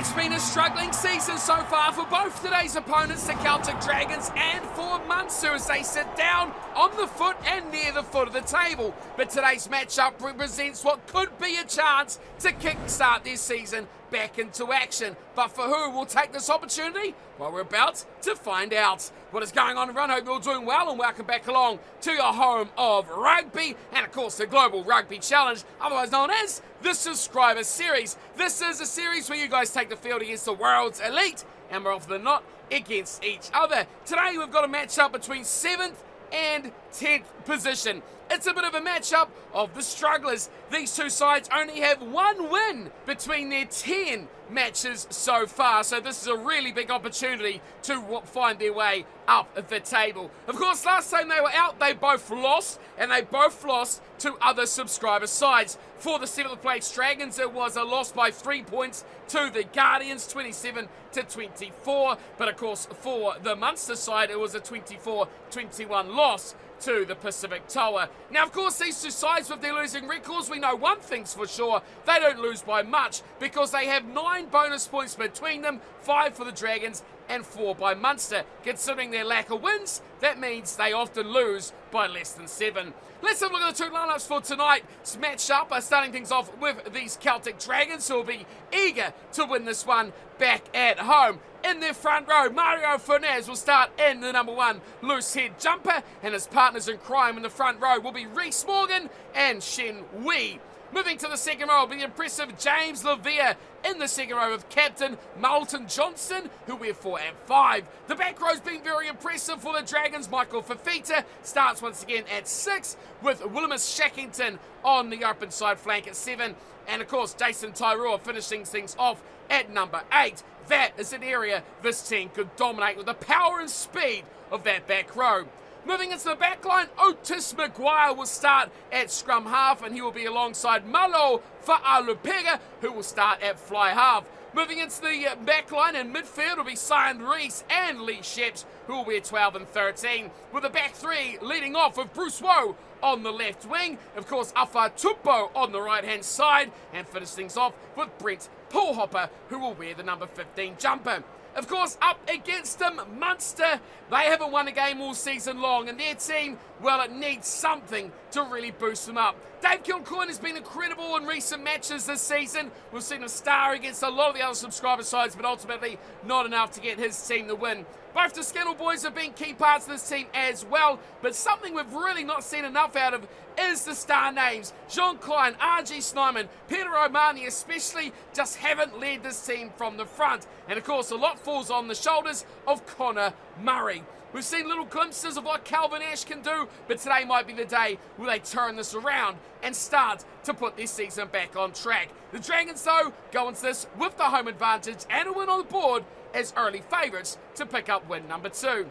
It's been a struggling season so far for both today's opponents, the Celtic Dragons, and for Munster as they sit down on the foot and near the foot of the table. But today's matchup represents what could be a chance to kickstart their season back into action. But for who will take this opportunity? Well, we're about to find out. What is going on, everyone? Hope you're all doing well, and welcome back along to your home of rugby, and of course the Global Rugby Challenge, otherwise known as the Subscriber Series. This is a series where you guys take the field against the world's elite, and more often than not, against each other. Today we've got a matchup between 7th and 10th position. It's a bit of a matchup of the strugglers. These two sides only have one win between their 10 matches so far, so this is a really big opportunity to find their way up the table. Of course, last time they were out, they both lost, and they both lost to other subscriber sides. For the 7th place Dragons, it was a loss by 3 points to the Guardians, 27-24, but of course for the Munster side, it was a 24-21 loss to the Pacific Tower. Now, of course, these two sides with their losing records, we know one thing's for sure: they don't lose by much because they have 9 bonus points between them, 5 for the Dragons and 4 by Munster. Considering their lack of wins, that means they often lose by less than 7. Let's have a look at the two lineups for tonight's matchup. Starting things off with these Celtic Dragons, who will be eager to win this one back at home. In their front row, Mario Fernandez will start in the number 1 loose head jumper, and his partners in crime in the front row will be Reece Morgan and Shen Wei. Moving to the second row will be the impressive James Lavia in the second row with captain Moulton Johnson, who we're 4 and 5. The back row's been very impressive for the Dragons. Michael Fafita starts once again at 6, with Willimus Shackington on the open side flank at 7. And of course, Jason Tyrua finishing things off at number 8. That is an area this team could dominate with the power and speed of that back row. Moving into the backline, Otis Maguire will start at scrum half, and he will be alongside Malo Fa'alupega, who will start at fly half. Moving into the backline and midfield will be Sion Reese and Lee Sheps, who will wear 12 and 13, with the back three leading off with Bruce Woe on the left wing, of course Afa Tupou on the right hand side, and finish things off with Brent Paulhopper, who will wear the number 15 jumper. Of course, up against them, Munster, they haven't won a game all season long, and their team, well, it needs something to really boost them up. Dave Kilcoyne has been incredible in recent matches this season. We've seen him star against a lot of the other subscriber sides, but ultimately not enough to get his team the win. Both the Scannell boys have been key parts of this team as well, but something we've really not seen enough out of is the star names. John Klein, R.G. Snyman, Peter O'Mahony especially just haven't led this team from the front. And of course, a lot falls on the shoulders of Connor Murray. We've seen little glimpses of what Calvin Ash can do, but today might be the day where they turn this around and start to put their season back on track. The Dragons, though, go into this with the home advantage and a win on the board as early favourites to pick up win number 2.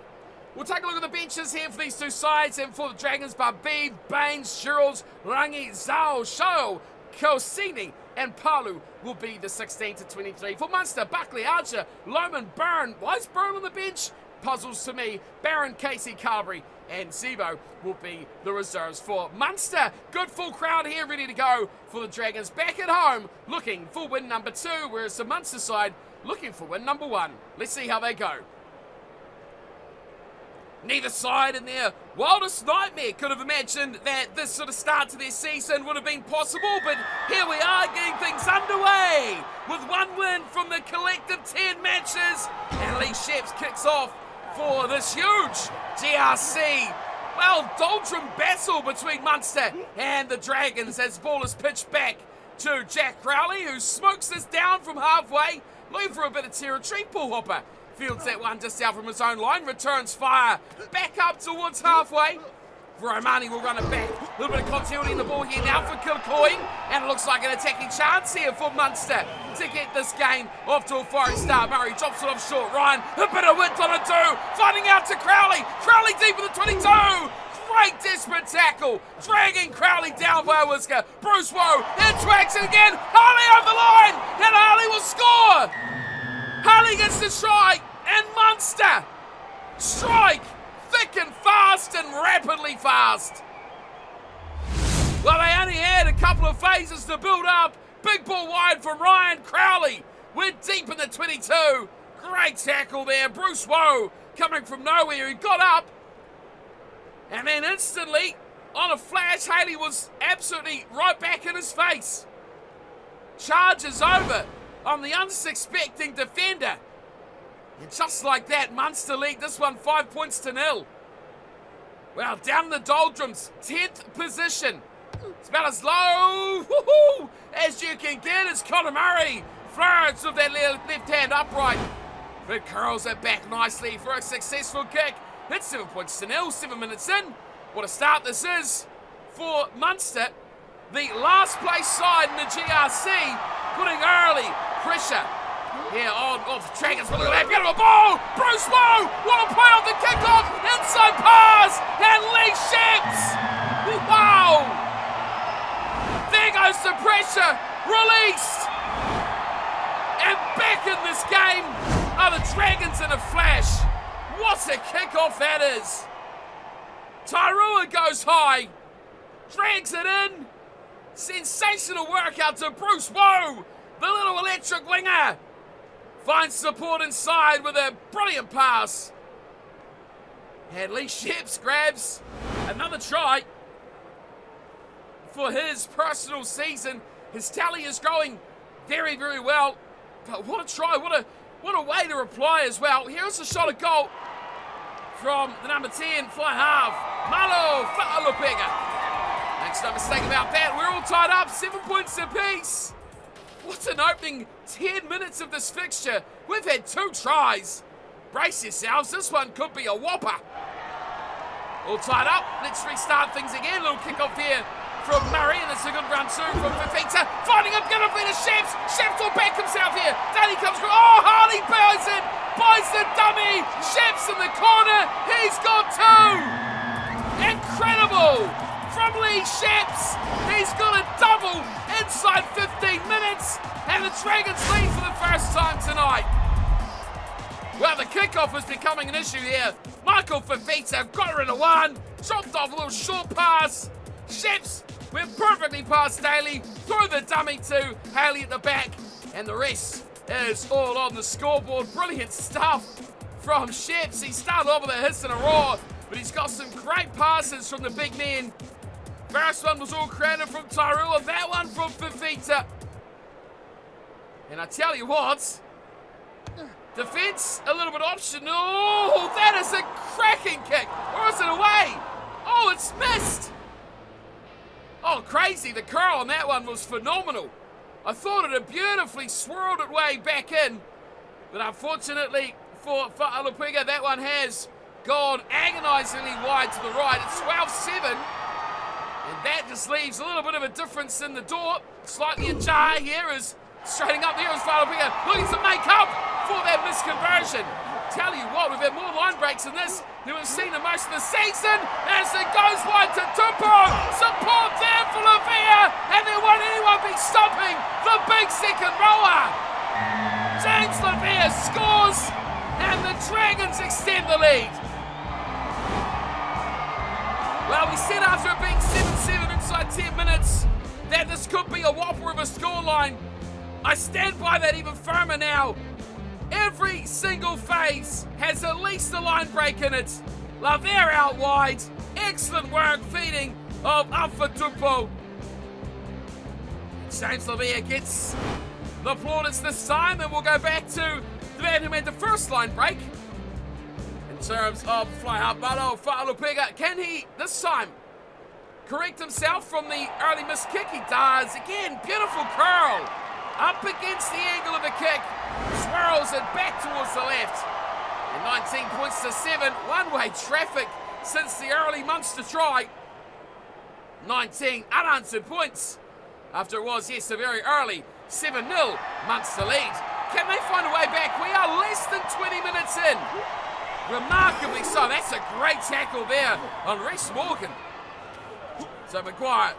We'll take a look at the benches here for these two sides, and for the Dragons, Barbie, Baines, Girls, Rangi, Zhao, Shao, Kosini and Palu will be the 16-23. For Munster, Buckley, Archer, Lohman, Byrne. Why is Byrne on the bench? Puzzles to me. Barron, Casey, Carberry and Zebo will be the reserves for Munster. Good full crowd here, ready to go for the Dragons back at home, looking for win number 2, whereas the Munster side looking for win number 1. Let's see how they go. Neither side in their wildest nightmare could have imagined that this sort of start to their season would have been possible, but here we are getting things underway with one win from the collective 10 matches, and Lee Sheps kicks off for this huge GRC, well, doldrum battle between Munster and the Dragons as the ball is pitched back to Jack Crowley, who smokes this down from halfway, looking for a bit of territory. Paul Hopper fields that one just out from his own line, returns fire back up towards halfway. Romani will run it back. A little bit of continuity in the ball here now for Kilcoyne, and it looks like an attacking chance here for Munster to get this game off to a fiery start. Murray drops it off short. Ryan, a bit of width on it too, finding out to Crowley. Crowley deep in the 22. Great desperate tackle, dragging Crowley down by a whisker. Bruce Woe interacts it again. Harley over the line, and Harley will score. Harley gets the try, and Munster strike thick and fast and rapidly fast. Well, they only had a couple of phases to build up. Big ball wide from Ryan Crowley. We're deep in the 22. Great tackle there. Bruce Woe coming from nowhere. He got up. And then instantly, on a flash, Haley was absolutely right back in his face. Charges over on the unsuspecting defender. And just like that, Munster lead this one 5 points to 0. Well, down in the doldrums, 10th position. It's about as low as you can get as Conor Murray flirts with that left hand upright. But curls it back nicely for a successful kick. It's 7 points to 0, 7 minutes in. What a start this is for Munster. The last place side in the GRC, putting early pressure here on Dragons. Look at that beautiful ball. Bruce Woe, what a play off the kickoff. Inside pass, and Lee Sheps. Wow. There goes the pressure, released. And back in this game are the Dragons in a flash. What a kickoff that is. Tairua goes high, drags it in. Sensational work out to Bruce Woe, the little electric winger. Finds support inside with a brilliant pass. And Lee Sheps grabs another try for his personal season. His tally is growing very, very well. But what a try, what a way to reply as well. Here's a shot at goal from the number 10 fly half, Malo Fa'alopega. Makes no mistake about that. We're all tied up, 7 points apiece. What an opening 10 minutes of this fixture. We've had 2 tries. Brace yourselves, this one could be a whopper. All tied up, let's restart things again. Little kick-off here from Murray, and it's a good run too from Fifita. Finding him, gonna be to Sheps. Sheps will back himself here. Danny comes through. Oh, Harley buys it. Buys the dummy. Sheps in the corner. He's got 2. Incredible. From Lee Sheps, he's got a double inside 15 minutes, and the Dragons lead for the first time tonight. Well, the kickoff is becoming an issue here. Michael Fifita got her in a 1, dropped off a little short pass. Sheps went perfectly past Daly, through the dummy to Haley at the back, and the rest is all on the scoreboard. Brilliant stuff from Sheps. He started off with a hiss and a roar, but he's got some great passes from the big men. First one was all created from Tairua, that one from Fifita. And I tell you what, defence a little bit optional. Oh, that is a cracking kick. Or is it away? Oh, it's missed. Oh, crazy. The curl on that one was phenomenal. I thought it had beautifully swirled its way back in. But unfortunately for Fa'alopega, that one has gone agonisingly wide to the right. It's 12-7. And that just leaves a little bit of a difference in the door. Slightly ajar here is straighting up there as Fa'alopega looking to make up for that misconversion. Tell you what, we've had more line breaks in this than we've seen in most of the season. As it goes wide to Tupou. Support there for Lavia. And there won't anyone be stopping the big second rower. James Lavia scores. And the Dragons extend the lead. Well, we said after it being 7-7 inside 10 minutes that this could be a whopper of a scoreline. I stand by that even firmer now. Every single phase has at least a line break in it. Lavere out wide. Excellent work feeding of Alpha Tupou. James Lavere gets the plaudits this time, and we'll go back to the man who made the first line break. In terms of fly half Malo Fa'alopega, can he this time correct himself from the early missed kick? He does. Again, beautiful curl. Up against the angle of the kick. Swirls it back towards the left. And 19 points to 7. One-way traffic since the early Munster try. 19 unanswered points after it was, yes, a very early 7-0 Munster lead. Can they find a way back? We are less than 20 minutes in. Remarkably so. That's a great tackle there on Reece Morgan. So Maguire,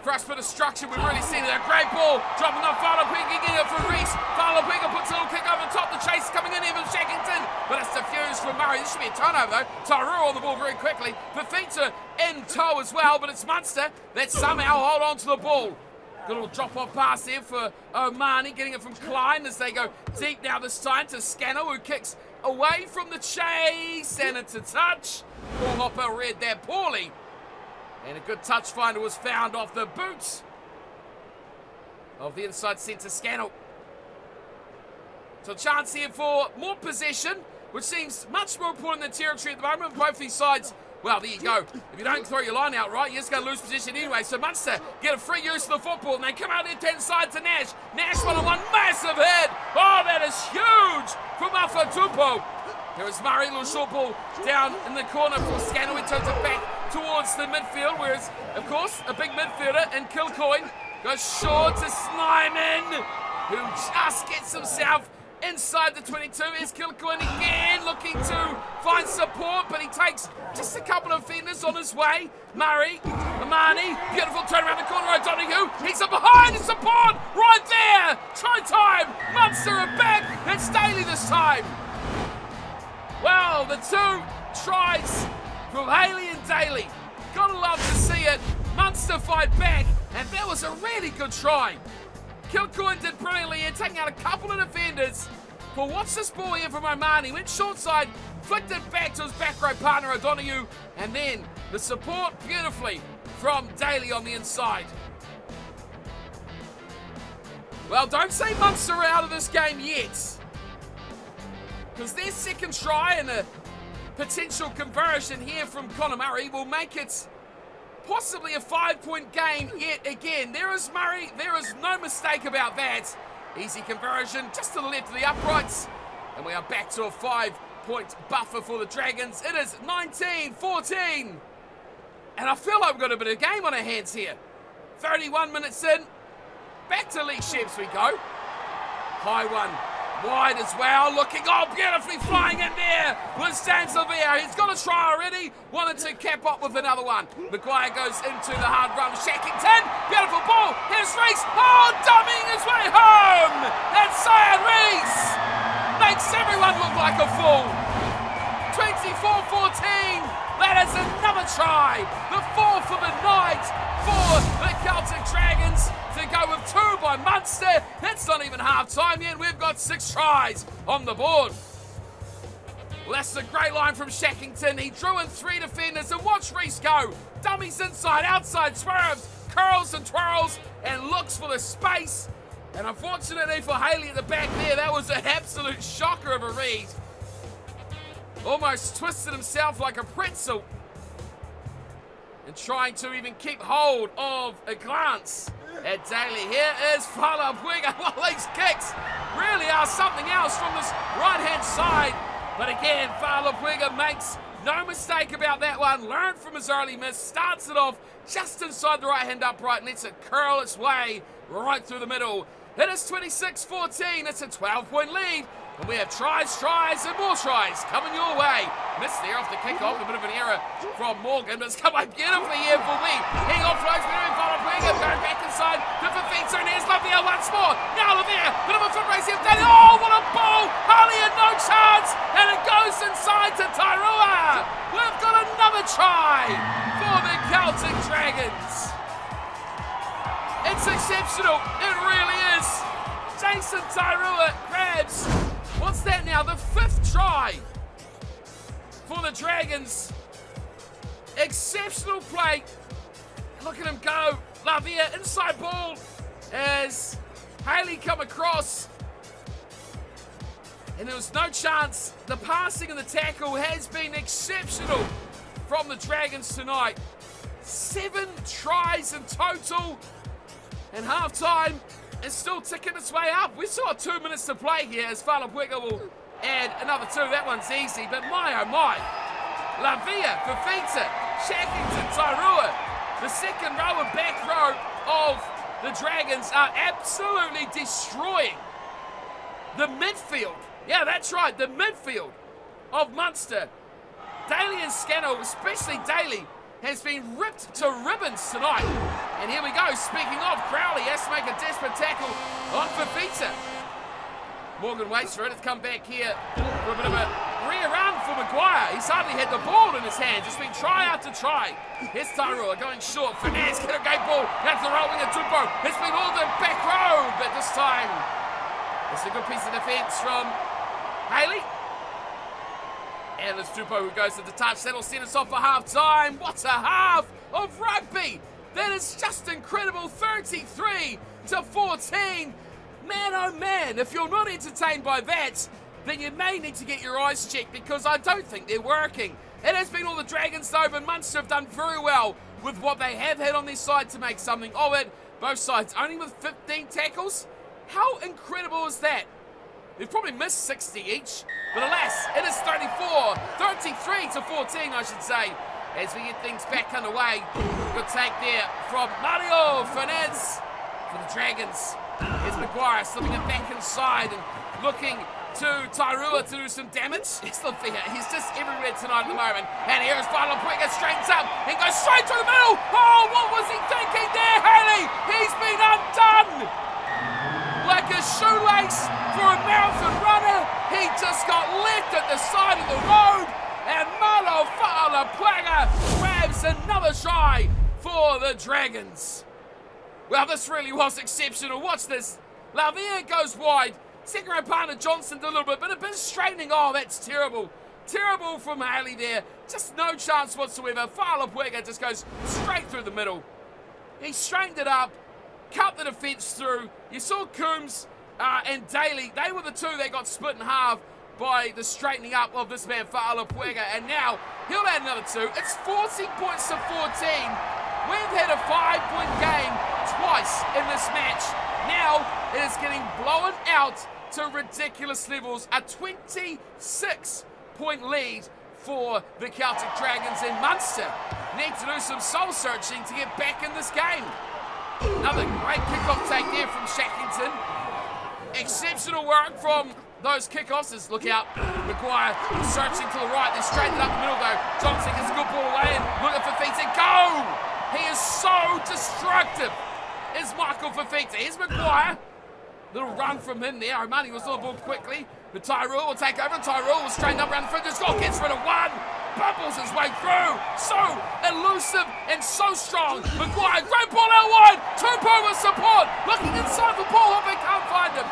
first bit of structure, we've really seen it. A great ball, dropping off Fa'alopega, getting it from Reece. Fa'alopega puts a little kick over the top. The chase is coming in here from Shackington, but it's diffused from Murray. This should be a turnover though. Tairua on the ball very quickly. Fifita in tow as well, but it's Munster that somehow hold on to the ball. Good little drop-off pass there for O'Mahony, getting it from Klein as they go deep now this time to Scannell, who kicks away from the chase, and it's a touch. Paul Hopper read that poorly. And a good touch finder was found off the boots of the inside centre Scannell. So a chance here for more possession, which seems much more important than territory at the moment. Both these sides, well, there you go. If you don't throw your line out right, you're just going to lose position anyway. So Munster get a free use of the football, and they come out left-hand side to Nash. Nash one-on-one, massive hit. Oh, that is huge from Afatupo. There is Murray, little short ball down in the corner for Scannell. He turns it back towards the midfield, whereas, of course, a big midfielder in Kilcoyne goes short to Snyman, who just gets himself inside the 22. Is Kilcoyne again looking to find support, but he takes just a couple of defenders on his way. Murray, O'Mahony, beautiful turn around the corner. O'Donoghue, he's up behind, and support right there. Try time, Munster are back. It's Daly this time. Well, the two tries from Haley and Daly. Gotta love to see it. Munster fight back, and that was a really good try. Kilcoyne did brilliantly here, taking out a couple of defenders. But watch this ball here from O'Mahony. Went short side, flicked it back to his back row partner O'Donoghue, and then the support beautifully from Daly on the inside. Well, don't say Munster are out of this game yet, because their second try and a potential conversion here from Conor Murray will make it possibly a 5-point game yet again. There is Murray, there is no mistake about that. Easy conversion just to the left of the uprights, and we are back to a 5-point buffer for the Dragons. It is 19-14, and I feel like we've got a bit of game on our hands here. 31 minutes in, back to Lee Sheps we go. High one. Wide as well, looking, oh, beautifully flying in there with Stan Silvio. He's got a try already, wanted to cap up with another one. Maguire goes into the hard run. Shackington, beautiful ball, here's Reese, oh, dummying his way home. That's Cyan Reese. Makes everyone look like a fool. 24-14, that is another try. The fourth of the night for the Celtic Dragons. To go with 2 by Munster. It's not even half time yet. We've got 6 tries on the board. Well, that's a great line from Shackington. He drew in 3 defenders, and watch Reese go. Dummies inside, outside, swerves, curls and twirls, and looks for the space. And unfortunately for Haley at the back there, that was an absolute shocker of a read. Almost twisted himself like a pretzel, and trying to even keep hold of a glance at Daly. Here is Falapuega. Well, these kicks really are something else from this right-hand side. But again, Falapuega makes no mistake about that one. Learned from his early miss. Starts it off just inside the right-hand upright and lets it curl its way right through the middle. It is 26-14. It's a 12-point lead. And we have tries, and more tries coming your way. Missed there off the kick-off, a bit of an error from Morgan, but it's come out beautifully here for me. He offloads, going back inside to Fafita, and here's Lavia once more. Now Lavia, bit of a foot race here. Oh, what a ball! Harley had no chance, and it goes inside to Tairua. We've got another try for the Celtic Dragons. It's exceptional, it really is. Jason Tairua grabs, what's that now, the 5th try for the Dragons. Exceptional play. Look at him go. Lavia, inside ball as Haley come across. And there was no chance. The passing and the tackle has been exceptional from the Dragons tonight. 7 tries in total. And half-time is still ticking its way up. We still got 2 minutes to play here as Falapuega will add another 2. That one's easy, but my oh my. Lavia, Fafita, Shackington, Tairua. The second row and back row of the Dragons are absolutely destroying the midfield. Yeah, that's right, the midfield of Munster. Daly and Scannell, especially Daly, has been ripped to ribbons tonight. And here we go, speaking of, Crowley has to make a desperate tackle on Fafita. Morgan waits for it, it's come back here for a bit of a Re-around for Maguire. He's hardly had the ball in his hands. It's been try after try. Here's Tyrua going short. Finesse, get a great ball. That's the rolling of Tupou. It's been all the back row, but this time it's a good piece of defence from Haley. And it's Tupou who goes to the touch. That'll send us off for half-time. What a half of rugby. That is just incredible. 33 to 14. Man, oh man, if you're not entertained by that, then you may need to get your eyes checked because I don't think they're working. It has been all the Dragons though, but Munster have done very well with what they have had on their side to make something of it. Both sides only with 15 tackles. How incredible is that? They've probably missed 60 each, but alas, it is 33 to 14, I should say, as we get things back underway. Good take there from Mario Fernandez for the Dragons. Here's Maguire slipping it back inside and looking to Tyrua to do some damage. He's just everywhere tonight at the moment. And here's Falapuega, straightens up and goes straight to the middle. Oh, what was he thinking there, Haley? He's been undone. Like a shoelace for a marathon runner, he just got left at the side of the road. And Malo Falapuega grabs another try for the Dragons. Well, this really was exceptional. Watch this. Lavia goes wide. Second row partner Johnson did a little bit, but a bit of straightening. Oh, that's terrible. Terrible from Haley there. Just no chance whatsoever. Falapuega just goes straight through the middle. He straightened it up, cut the defence through. You saw Coombs and Daly. They were the two that got split in half by the straightening up of this man, Falapuega. And now he'll add another two. It's 40 points to 14. We've had a 5-point game twice in this match. Now it is getting blown out to ridiculous levels. A 26-point lead for the Celtic Dragons, and Munster need to do some soul searching to get back in this game. Another great kickoff take there from Shackington. Exceptional work from those kickoffs. Look out, Maguire searching to the right. They're straightened up the middle though. Johnson gets a good ball away and looking for feet and go! He is so destructive. Is Michael Fafita. Here's Maguire. Little run from him there. O'Malley was on the ball quickly. But Tyrua will take over. Tyrua will straighten up around the fringes. Goal gets rid of one. Bubbles his way through. So elusive and so strong. Maguire, great ball out wide. Tupou with support. Looking inside for Paul Hoppe. Can't find him.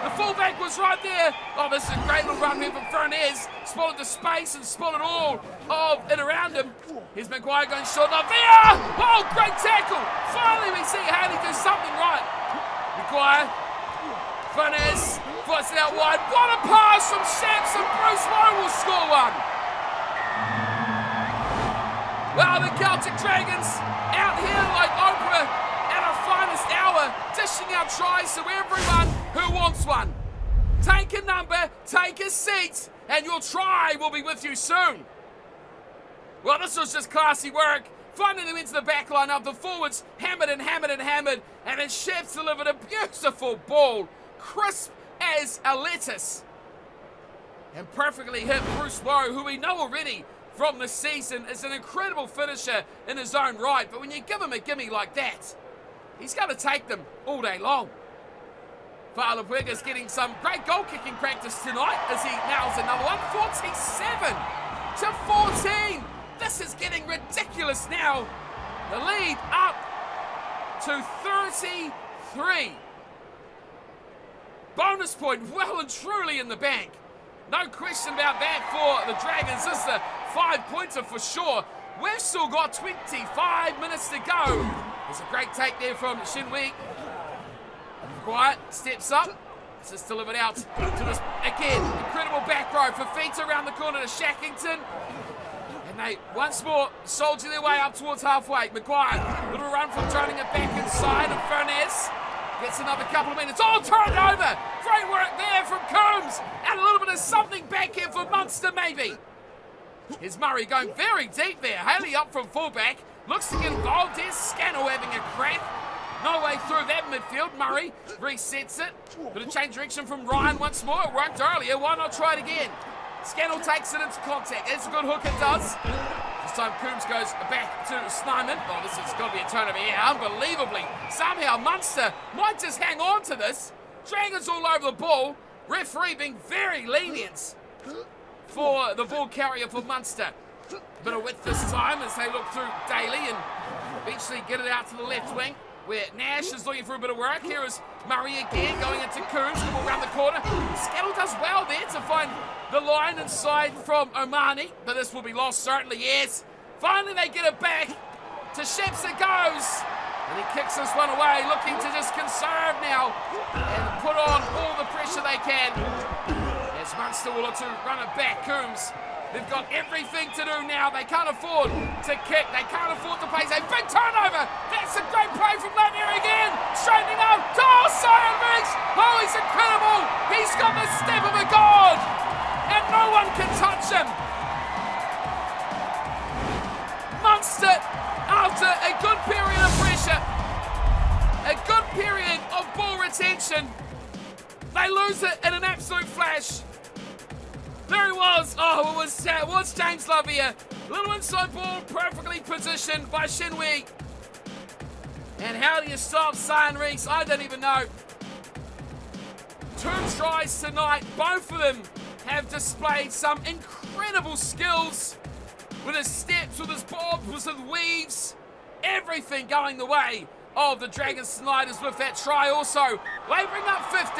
The fullback was right there. Oh, this is a great little run here from Fernandez. Spotted the space and spotted all of it around him. Here's Maguire going short. Lavia! Oh, great tackle. Finally, we see Haley do something right. Maguire. Fernandez flies it out wide. What a pass from Sampson. Bruce Lowe will score one. Well, the Celtic Dragons out here like Oprah at her finest hour, dishing out tries to everyone who wants one. Take a number, take a seat, and your try will be with you soon. Well, this was just classy work. Finding them into the back line of the forwards, hammered and hammered and hammered, and then Chefs delivered a beautiful ball, crisp as a lettuce, and perfectly hit Bruce Lowe, who we know already from the season is an incredible finisher in his own right, but when you give him a gimme like that, he's going to take them all day long. Falapuega's getting some great goal-kicking practice tonight as he nails another one. 47 to 14. This is getting ridiculous now. The lead up to 33. Bonus point well and truly in the bank. No question about that for the Dragons. This is a 5-pointer for sure. We've still got 25 minutes to go. There's a great take there from Shinwei. Quiet, steps up. This is delivered out to this, again, incredible back row for feet around the corner to Shackington. And they once more soldier their way up towards halfway. Maguire, little run from turning it back inside, and Fernandez gets another couple of minutes. Oh, turned over! Great work there from Coombs! And a little bit of something back here for Munster, maybe. Here's Murray going very deep there. Haley up from fullback. Looks to get involved. Here's Scannell having a crack. No way through that midfield. Murray resets it. Bit of change direction from Ryan once more. It worked earlier. Why not try it again? Scannell takes it into contact. It's a good hook, it does. This time Coombs goes back to Snyman. Oh, this has got to be a turn over here. Unbelievably. Somehow Munster might just hang on to this. Dragons all over the ball. Referee being very lenient. for the ball carrier for Munster. Bit of width this time as they look through Daly and eventually get it out to the left wing, where Nash is looking for a bit of work. Here is Murray again going into Coombs, the ball around the corner. Scannell does well there to find the line inside from Omani, but this will be lost certainly, yes. Finally they get it back. To Sheps it goes. And he kicks this one away, looking to just conserve now and put on all the pressure they can. As Munster will look to run it back. Coombs, they've got everything to do now. They can't afford to kick. They can't afford to play. A big turnover. That's a great play from Lanier again. Straightening up. Oh, Sion Riggs. Oh, he's incredible. He's got the step of a god. And no one can touch him. Munster, after a good period of pressure, a good period of ball retention, they lose it in an absolute flash. There he was. Oh, it was James Love here. Little inside ball, perfectly positioned by Shinwei. And how do you stop Sion Rees? I don't even know. 2 tries tonight. Both of them have displayed some incredible skills with his steps, with his bobs, with his weaves. Everything going the way of the Dragons tonight is with that try also. They bring up 50.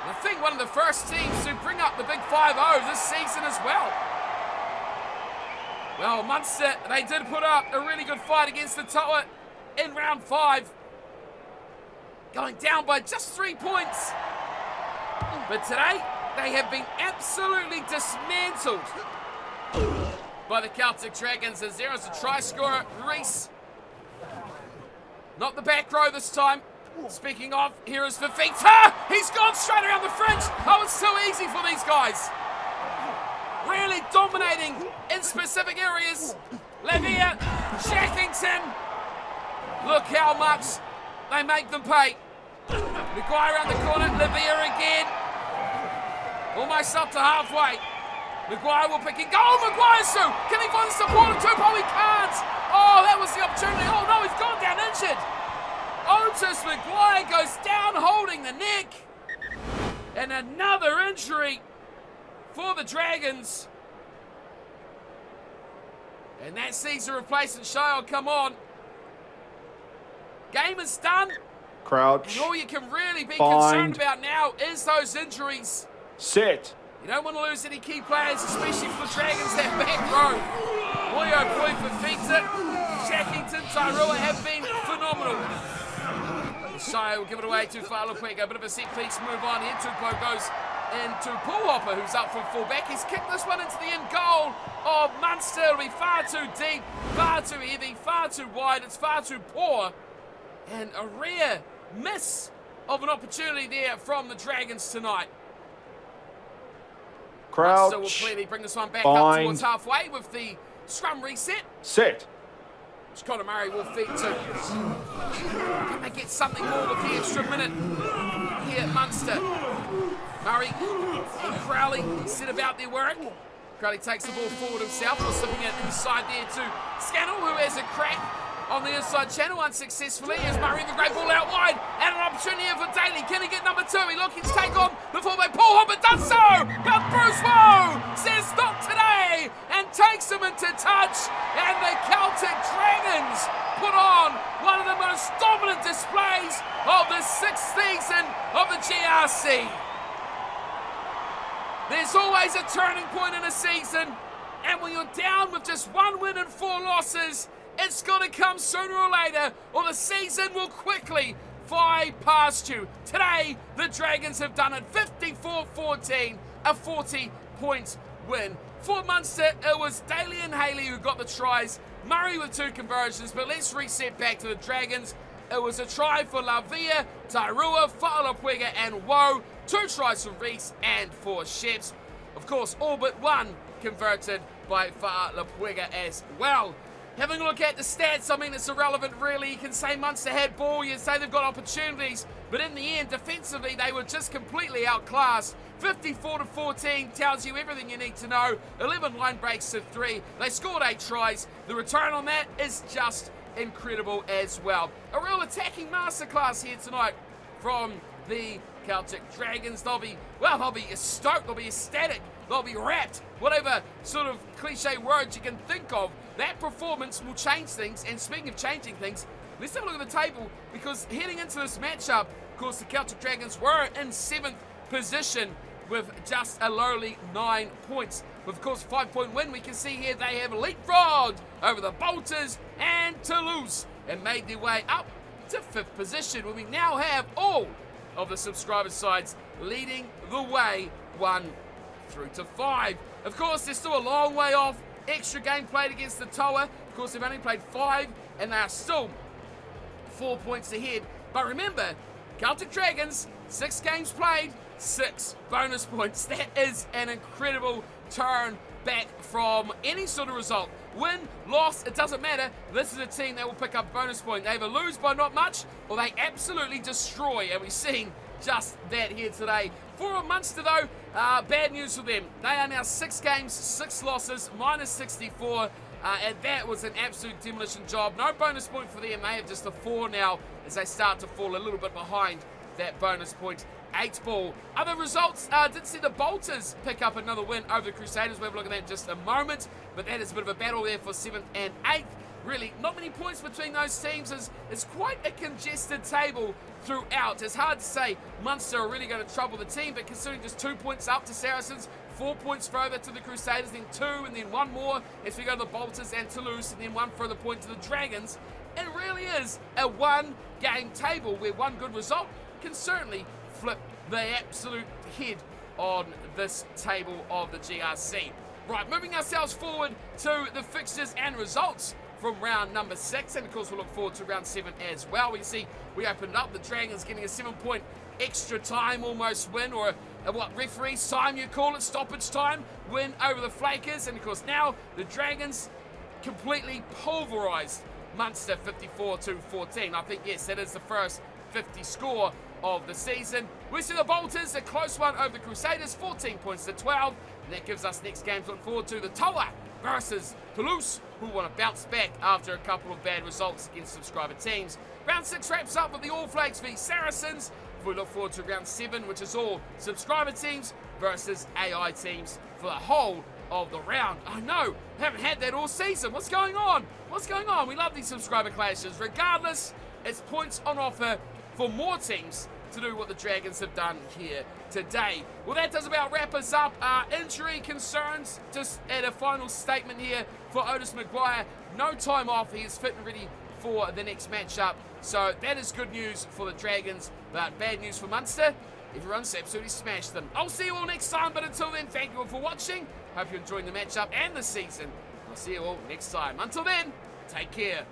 I think one of the first teams to bring up the big 5-0 this season as well. Well, Munster, they did put up a really good fight against the Toa in round 5. Going down by just 3 points. But today, they have been absolutely dismantled by the Celtic Dragons as there is a try scorer, Rees. Not the back row this time. Speaking of, here is Fafita. He's gone straight around the fringe. Oh, it's so easy for these guys. Really dominating in specific areas. Levia, Shackington. Look how much they make them pay. Maguire around the corner. Levia again. Almost up to halfway. Maguire will pick and go. Oh, Maguire, so can he find the support of Tupou? He can't. Oh, that was the opportunity. Oh, no, he's gone down injured. Otis Maguire goes down holding the neck. And another injury for the Dragons. And that sees the replacement Shale come on. Game is done. Crouch. And all you can really be concerned about now is those injuries. Sit. You don't want to lose any key players, especially for the Dragons, that back row. Moyo, Boy, Fafita, Shackington, Tairua have been phenomenal. Shire will give it away to Fa'alopenga. A bit of a set-piece move on here. Tupou goes into Pullhopper, who's up from full-back. He's kicked this one into the end goal of Munster. It'll be far too deep, far too heavy, far too wide. It's far too poor. And a rare miss of an opportunity there from the Dragons tonight. Crouch. Munster will clearly bring this one back up towards halfway with the scrum reset. Sit. Connor Murray will feed to. Can they get something more with the extra minute here at Munster? Murray and Crowley set about their work. Crowley takes the ball forward himself, or slipping it inside there to Scannell, who has a crack on the inside channel unsuccessfully as Murray the great ball out wide, and an opportunity here for Daly. Can he get number 2? He looking to take on the fullback. Paul Hopper does so, but Bruce Woe says not today and takes him into touch, and the Celtic Dragons put on one of the most dominant displays of the 6th season of the GRC. There's always a turning point in a season, and when you're down with just 1 win and 4 losses, it's going to come sooner or later, or the season will quickly fly past you. Today, the Dragons have done it 54-14, a 40-point win. For Munster, it was Daly and Haley who got the tries, Murray with 2 conversions, but let's reset back to the Dragons. It was a try for Lavia, Tairua, Fa'alopenga and Woe, 2 tries for Rees and for Sheps. Of course, all but 1 converted by Fa'alopenga as well. Having a look at the stats, I mean, it's irrelevant really. You can say Munster had ball, you say they've got opportunities, but in the end, defensively, they were just completely outclassed. 54-14 tells you everything you need to know. 11 line breaks to 3. They scored 8 tries. The return on that is just incredible as well. A real attacking masterclass here tonight from the Celtic Dragons. They'll be stoked, they'll be ecstatic, they'll be rapt, whatever sort of cliche words you can think of. That performance will change things, and speaking of changing things, let's have a look at the table, because heading into this matchup, of course, the Celtic Dragons were in 7th position with just a lowly 9 points. With, of course, 5-point win, we can see here they have leapfrogged over the Bolters and Toulouse and made their way up to 5th position, where we now have all of the subscriber sides leading the way 1 through to 5. Of course, they're still a long way off. Extra game played against the Toa. Of course, they've only played 5, and they are still 4 points ahead. But remember, Celtic Dragons, 6 games played, 6 bonus points. That is an incredible turn back from any sort of result. Win, loss, it doesn't matter. This is a team that will pick up bonus point. They either lose by not much, or they absolutely destroy, and we've seen just that here today. For Munster, though, bad news for them. They are now 6 games, 6 losses, minus 64, and that was an absolute demolition job. No bonus point for them. They have just a 4 now as they start to fall a little bit behind that bonus point 8 ball. Other results, did see the Bolters pick up another win over the Crusaders. We'll have a look at that in just a moment, but that is a bit of a battle there for 7th and 8th. Really, not many points between those teams. It's quite a congested table throughout. It's hard to say Munster are really going to trouble the team, but considering just 2 points up to Saracens, 4 points further to the Crusaders, then 2, and then 1 more as we go to the Bolters and Toulouse, and then 1 further point to the Dragons. It really is a 1-game table where 1 good result can certainly flip the absolute head on this table of the GRC. Right, moving ourselves forward to the fixtures and results from round number 6, and of course we'll look forward to round 7 as well. We can see we opened up, the Dragons getting a 7-point extra time almost win, or what referee's time you call it, stoppage time win over the Flakers, and of course now the Dragons completely pulverised Munster 54-14. I think, yes, that is the first 50 score of the season. We see the Bolters, a close one over the Crusaders, 14 points to 12, and that gives us next game to look forward to, the Toa versus Toulouse, who want to bounce back after a couple of bad results against subscriber teams. Round 6 wraps up with the All Flags v Saracens. We look forward to round 7, which is all subscriber teams versus AI teams for the whole of the round. I know, haven't had that all season. What's going on? What's going on? We love these subscriber clashes. Regardless, it's points on offer for more teams to do what the Dragons have done here today. Well, that does about wrap us up. Injury concerns, just at a final statement here for Otis Maguire. No time off. He is fit and ready for the next matchup. So that is good news for the Dragons, but bad news for Munster. Everyone's absolutely smashed them. I'll see you all next time, but until then, thank you all for watching. Hope you're enjoying the matchup and the season. I'll see you all next time. Until then, take care.